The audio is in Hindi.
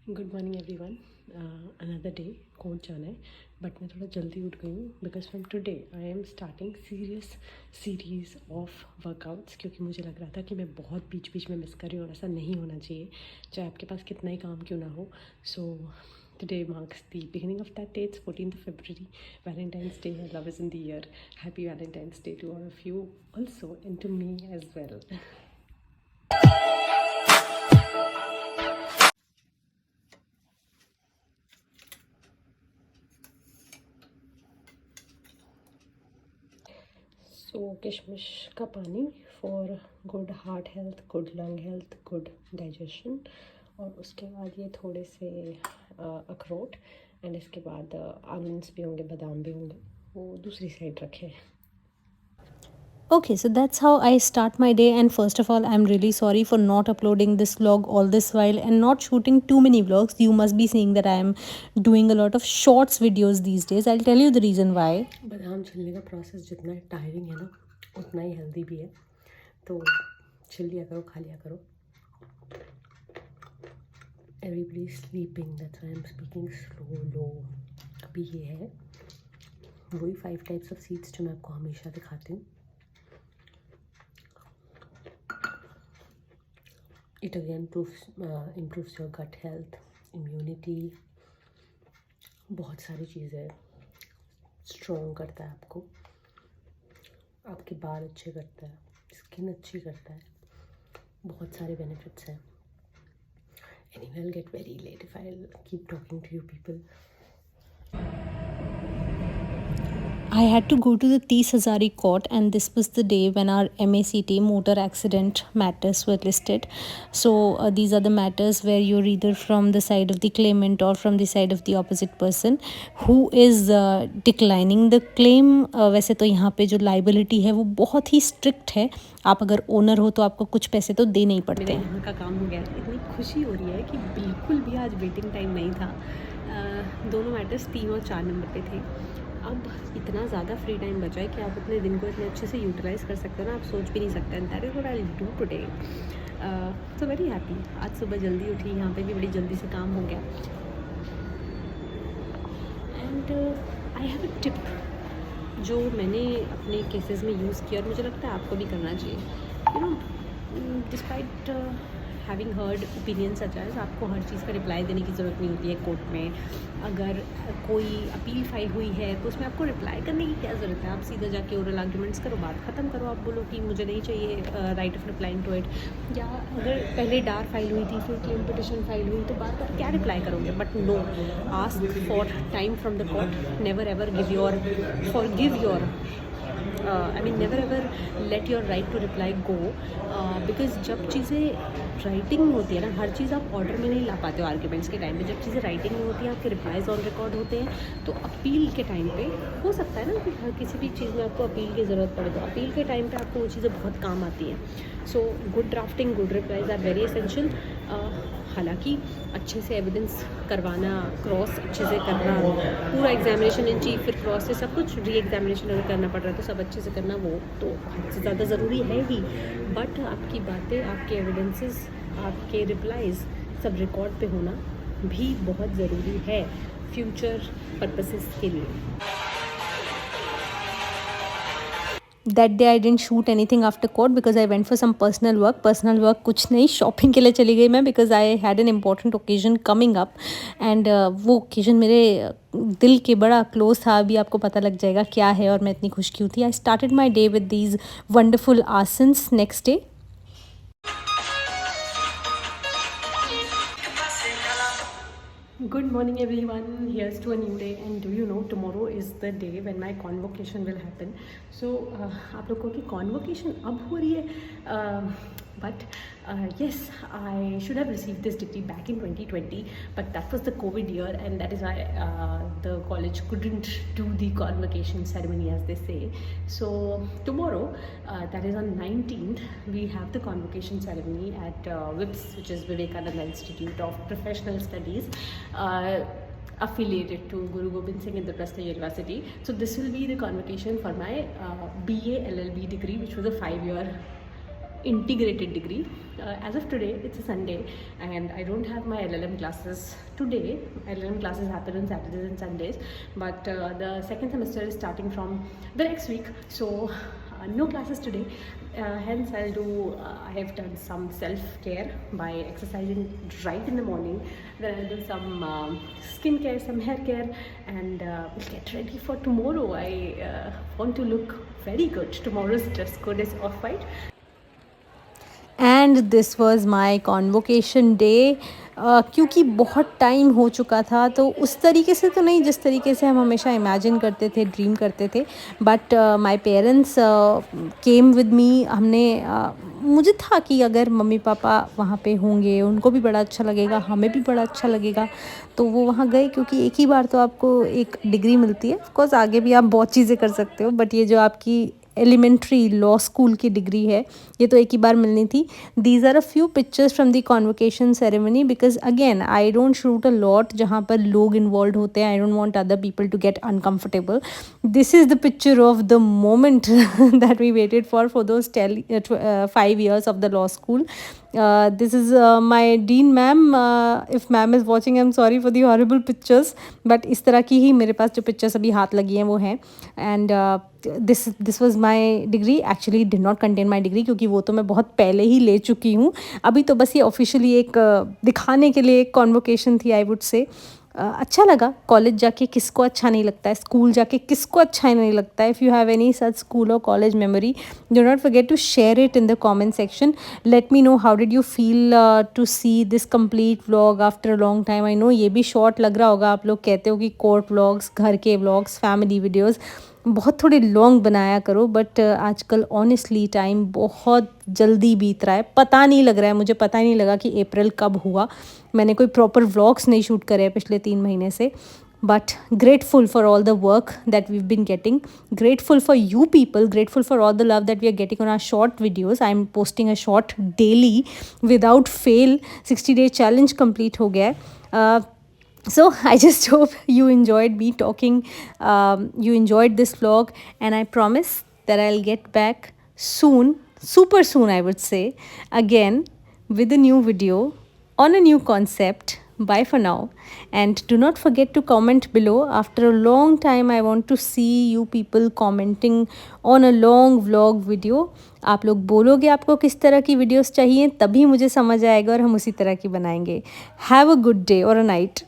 Good morning everyone. Another day court जाना है बट मैं थोड़ा जल्दी उठ गई हूँ because from today I am starting serious series of workouts, क्योंकि मुझे लग रहा था कि मैं बहुत बीच बीच में मिस कर रही हूँ और ऐसा नहीं होना चाहिए चाहे आपके पास कितना ही काम क्यों ना हो। सो today marks the beginning of that day. It's 14th of February, Valentine's Day, and love is in the air. Happy Valentine's Day to all of you also and to me as well. सो किशमिश का पानी for good heart health, good lung health, good digestion. और उसके बाद ये थोड़े से अखरोट एंड इसके बाद आलमंड्स भी होंगे, बादाम भी होंगे, वो दूसरी साइड रखे हैं। Okay, so that's how I start my day. And first of all, I'm really sorry for not uploading this vlog all this while and not shooting too many vlogs. You must be seeing that I am doing a lot of shorts videos these days. I'll tell you the reason why. बादाम छिलने का प्रोसेस जितना टायरिंग है ना उतना ही हेल्दी भी है, तो छिल लिया करो, खा लिया करो। Everybody sleeping, that's why I am speaking slow. अभी ये है वही 5 टाइप्स ऑफ सीड्स जो मैं आपको हमेशा दिखाती हूँ। It again improves your gut health, immunity, बहुत सारी चीज़ें स्ट्रॉन्ग करता है आपको, आपके बाल अच्छे करता है, स्किन अच्छी करता है, बहुत सारे बेनिफिट्स हैं। Anyway, I'll get very late if I'll keep talking to you people. I had to go to the 30 Hazari court, and this was the day when our MACT motor accident matters were listed. So these are the matters where you're either from the side of the claimant or from the side of the opposite person who is declining the claim. वैसे तो यहाँ पे जो liability है वो बहुत ही strict है। आप अगर ओनर हो तो आपको कुछ पैसे तो देने ही पड़ते हैं। यहाँ का काम हो गया, इतनी खुशी हो रही है कि बिल्कुल भी आज वेटिंग टाइम नहीं था। दोनों मैटर्स 3 और 4 नंबर पे थे। अब इतना ज़्यादा फ्री टाइम बचा है कि आप अपने दिन को इतने अच्छे से यूटिलाइज़ कर सकते हो ना, आप सोच भी नहीं सकते। And that is what I will do today. So very happy. आज सुबह जल्दी उठी, यहाँ पे भी बड़ी जल्दी से काम हो गया। And I have a tip जो मैंने अपने केसेस में यूज़ किया और मुझे लगता है आपको भी करना चाहिए। You know, despite having heard opinion such as, आपको हर चीज़ का रिप्लाई देने की ज़रूरत नहीं होती है कोर्ट में। अगर कोई अपील फाइल हुई है तो उसमें आपको रिप्लाई करने की क्या ज़रूरत है? आप सीधा जाके ओरल आर्ग्यूमेंट्स करो, बात ख़त्म करो। आप बोलो कि मुझे नहीं चाहिए right of replying to it. या अगर पहले डार फाइल हुई थी, फिर क्लेम पिटिशन फाइल हुई, तो बार बार क्या रिप्लाई करोगे? But no, ask for time from the court, never ever give your I mean never ever let your right to reply go, because जब चीज़ें राइटिंग में होती है ना, हर चीज़ आप ऑर्डर में नहीं ला पाते हो आर्ग्यूमेंट्स के टाइम पे। जब चीज़ें राइटिंग में होती हैं, आपके रिप्लाइज ऑन रिकॉर्ड होते हैं, तो अपील के टाइम पे हो सकता है ना कि हर किसी भी चीज़ में आपको अपील की ज़रूरत पड़े, तो अपील के टाइम पे आपको वो चीज़ें बहुत काम आती हैं। So good drafting, good replies are very essential. हालांकि अच्छे से एविडेंस करवाना, क्रॉस अच्छे से करना, पूरा एग्जामिनेशन इन चीफ, फिर क्रॉस से सब कुछ री एग्जामिनेशन अगर करना पड़ रहा है तो सब अच्छे से करना, वो तो हद से ज़्यादा ज़रूरी है ही। बट आपकी बातें, आपके एविडेंसेस, आपके रिप्लाइज सब रिकॉर्ड पे होना भी बहुत ज़रूरी है फ्यूचर पर्पसेस के लिए। That day I didn't shoot anything after court because I went for some personal work. Personal work कुछ नहीं, शॉपिंग के लिए चली गई मैं, because I had an important occasion coming up and वो occasion मेरे दिल के बड़ा क्लोज था। अभी आपको पता लग जाएगा क्या है और मैं इतनी खुश क्यों थी। I started my day with these wonderful asanas next day. Good morning everyone, here's to a new day. And do you know tomorrow is the day when my convocation will happen. So आप लोगों की convocation अब हो रही है, but yes, I should have received this degree back in 2020, but that was the COVID year, and that is why the college couldn't do the convocation ceremony as they say. So tomorrow, that is on 19th, we have the convocation ceremony at WIPS, which is Vivekananda Institute of Professional Studies, affiliated to Guru Gobind Singh Indraprastha University. So this will be the convocation for my BA LLB degree, which was a 5-year integrated degree. As of today, it's a Sunday and I don't have my LLM classes today. LLM classes happen on Saturdays and Sundays, but the second semester is starting from the next week, so no classes today. Hence I have done some self-care by exercising right in the morning. Then I'll do some skin care, some hair care, and we'll get ready for tomorrow. I want to look very good. Tomorrow's dress code is off-white. And this was my convocation day. क्योंकि बहुत टाइम हो चुका था, तो उस तरीके से तो नहीं जिस तरीके से हम हमेशा इमेजिन करते थे, ड्रीम करते थे, but my parents came with me. हमने मुझे था कि अगर मम्मी पापा वहाँ पे होंगे उनको भी बड़ा अच्छा लगेगा, हमें भी बड़ा अच्छा लगेगा, तो वो वहाँ गए। क्योंकि एक ही बार तो आपको एक डिग्री मिलती है, ऑफकोर्स आगे भी आप बहुत चीज़ें कर सकते हो, बट ये जो आपकी एलिमेंट्री लॉ स्कूल की डिग्री है, ये तो एक ही बार मिलनी थी। These are a few pictures from the convocation ceremony, because again I don't shoot a lot जहाँ पर लोग इन्वॉल्व होते हैं। I don't want other people to get uncomfortable. This is the picture of the moment that we waited for those 5 years of the law school. This is my dean ma'am. If ma'am is watching, I'm sorry for the horrible pictures, but इस तरह की ही मेरे पास जो pictures अभी हाथ लगी हैं वो हैं। And this was my degree. Actually did not contain my degree, क्योंकि वो तो मैं बहुत पहले ही ले चुकी हूँ। अभी तो बस ये ऑफिशियली एक दिखाने के लिए एक कॉन्वोकेशन थी, आई वुड से। अच्छा लगा। कॉलेज जाके किसको अच्छा नहीं लगता है, स्कूल जाके किसको अच्छा नहीं लगता है। If you have any such school और college memory, do not forget to share it in the comment section. Let me know how did you feel to see this complete vlog after a long time. I know ये भी शॉर्ट लग रहा होगा, आप लोग कहते हो कि कोर्ट व्लॉग्स, घर के व्लॉग्स, फैमिली वीडियोज़ बहुत थोड़े लॉन्ग बनाया करो, बट आजकल ऑनेस्टली टाइम बहुत जल्दी बीत रहा है। पता नहीं लग रहा है, मुझे पता ही नहीं लगा कि अप्रैल कब हुआ। मैंने कोई प्रॉपर व्लॉग्स नहीं शूट करे पिछले 3 महीने से, but grateful for all the work that we've been getting, grateful for you people, grateful for all the love that we are getting on our short videos. I'm posting a short daily without fail. 60-day challenge complete हो गया है। So I just hope you enjoyed me talking, you enjoyed this vlog, and I promise that I'll get back soon, super soon I would say, again with a new video on a new concept. Bye for now, and do not forget to comment below. After a long time I want to see you people commenting on a long vlog video. आप लोग बोलोगे आपको किस तरह की वीडियोस चाहिए, तभी मुझे समझ आएगा और हम उसी तरह की बनाएंगे। Have a good day or a night.